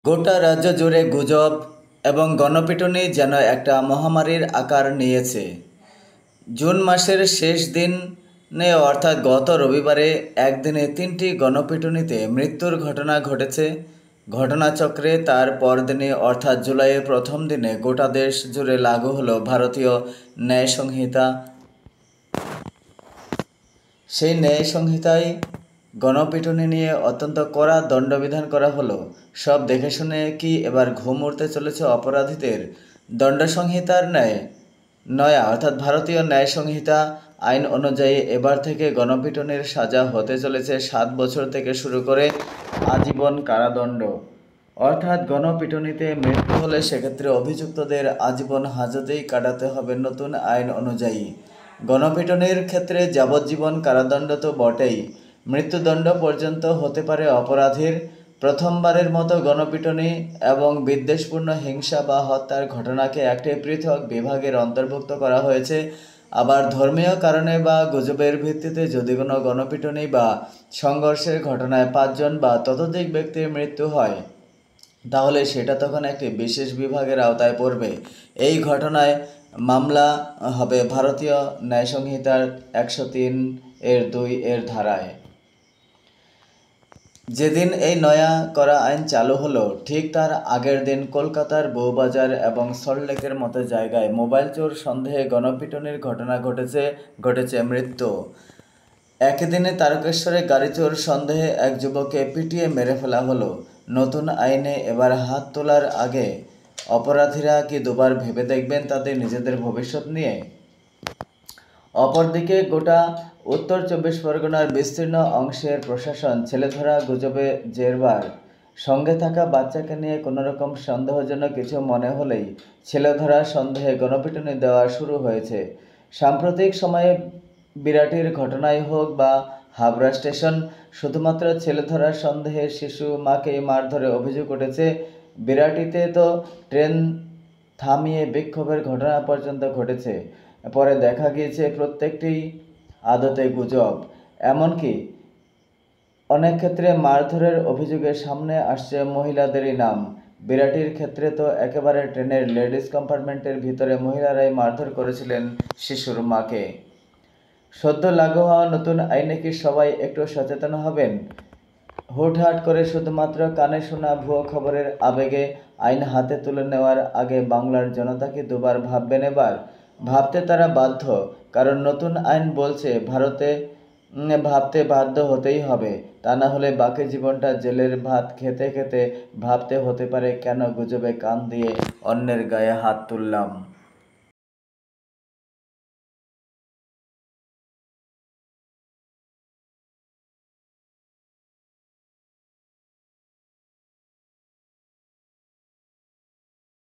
গোটা রাজ্য জুড়ে গুজব এবং গণপিটুনি যেন একটা মহামারীর আকার নিয়েছে। জুন মাসের শেষ দিনে অর্থাৎ গত রবিবারে একদিনে 3টি গণপিটুনিতে মৃত্যুর ঘটনা ঘটেছে। ঘটনাচক্রে তার পরদিনে অর্থাৎ জুলাইয়ের প্রথম দিনে গোটা দেশ জুড়ে লাগু হলো ভারতীয় ন্যায় সংহিতা। সেই ন্যায় সংহিতায় গণপিটুনি নিয়ে অত্যন্ত কড়া দণ্ডবিধান করা হলো। সব দেখে শুনে কি এবার ঘুম উড়তে চলেছে অপরাধীদের? দণ্ড সংহিতার নয়া অর্থাৎ ভারতীয় ন্যায় সংহিতা আইন অনুযায়ী এবার থেকে গণপিটুনির সাজা হতে চলেছে 7 বছর থেকে শুরু করে আজীবন কারাদণ্ড। অর্থাৎ গণপিটুনিতে মৃত্যু হলে সেক্ষেত্রে অভিযুক্তদের আজীবন হাজতেই কাটাতে হবে নতুন আইন অনুযায়ী। গণপিটুনির ক্ষেত্রে যাবজ্জীবন কারাদণ্ড তো বটেই, মৃত্যুদণ্ড পর্যন্ত হতে পারে অপরাধীর। প্রথমবারের মতো গণপিটুনি এবং বিদ্বেষপূর্ণ হিংসা বা হত্যার ঘটনাকে একটি পৃথক বিভাগের অন্তর্ভুক্ত করা হয়েছে। আবার ধর্মীয় কারণে বা গুজবের ভিত্তিতে যদি কোনো গণপিটুনি বা সংঘর্ষের ঘটনায় 5 জন বা ততোধিক ব্যক্তির মৃত্যু হয়, তাহলে সেটা তখন একটি বিশেষ বিভাগের আওতায় পড়বে। এই ঘটনায় মামলা হবে ভারতীয় ন্যায় সংহিতার 103(2) এর ধারায়। যেদিন এই নয়া করা আইন চালু হলো, ঠিক তার আগের দিন কলকাতার বউবাজার এবং সল্টলেকের মতো জায়গায় মোবাইল চোর সন্দেহে গণপিটুনির ঘটনা ঘটেছে মৃত্যু। একই দিনে তারকেশ্বরে গাড়ি চোর সন্দেহে এক যুবককে পিটিয়ে মেরে ফেলা হলো। নতুন আইনে এবার হাত তোলার আগে অপরাধীরা কি দুবার ভেবে দেখবেন তাদের নিজেদের ভবিষ্যৎ নিয়ে? অপরদিকে গোটা উত্তর 24 পরগনার বিস্তীর্ণ অংশের প্রশাসন ছেলেধরা গুজবে জেরবার। সঙ্গে থাকা বাচ্চাকে নিয়ে কোনোরকম সন্দেহজনক কিছু মনে হলেই ছেলেধরা সন্দেহে গণপিটুনি দেওয়া শুরু হয়েছে। সাম্প্রতিক সময়ে বিরাটির ঘটনাই হোক বা হাবড়া স্টেশন, শুধুমাত্র ছেলেধরার সন্দেহে শিশু মাকেই মারধরে অভিযোগ উঠেছে। বিরাটিতে তো ট্রেন থামিয়ে বিক্ষোভের ঘটনা পর্যন্ত ঘটেছে। পরে দেখা গিয়েছে প্রত্যেকটি আদতে গুজব। এমনকি অনেক ক্ষেত্রে মারধরের অভিযোগে সামনে আসছে মহিলাদেরই নাম। বিরাটির ক্ষেত্রে তো একেবারে ট্রেনের লেডিস কম্পার্টমেন্টের ভিতরে মহিলারাই মারধর করেছিলেন শিশুর মাকে। সদ্য লাগু হওয়া নতুন আইনে কি সবাই একটু সচেতন হবেন? হুটহাট করে শুধুমাত্র কানে শোনা ভুয়ো খবরের আবেগে আইন হাতে তুলে নেওয়ার আগে বাংলার জনতা কি দুবার ভাববেন এবার? ভাবতে তারা বাধ্য, কারণ নতুন আইন বলছে ভাবতে বাধ্য হতেই হবে। তা না হলে বাকি জীবনটা জেলের ভাত খেতে খেতে ভাবতে হতে পারে কেন গুজবে কান দিয়ে অন্যের গায়ে হাত তুললাম।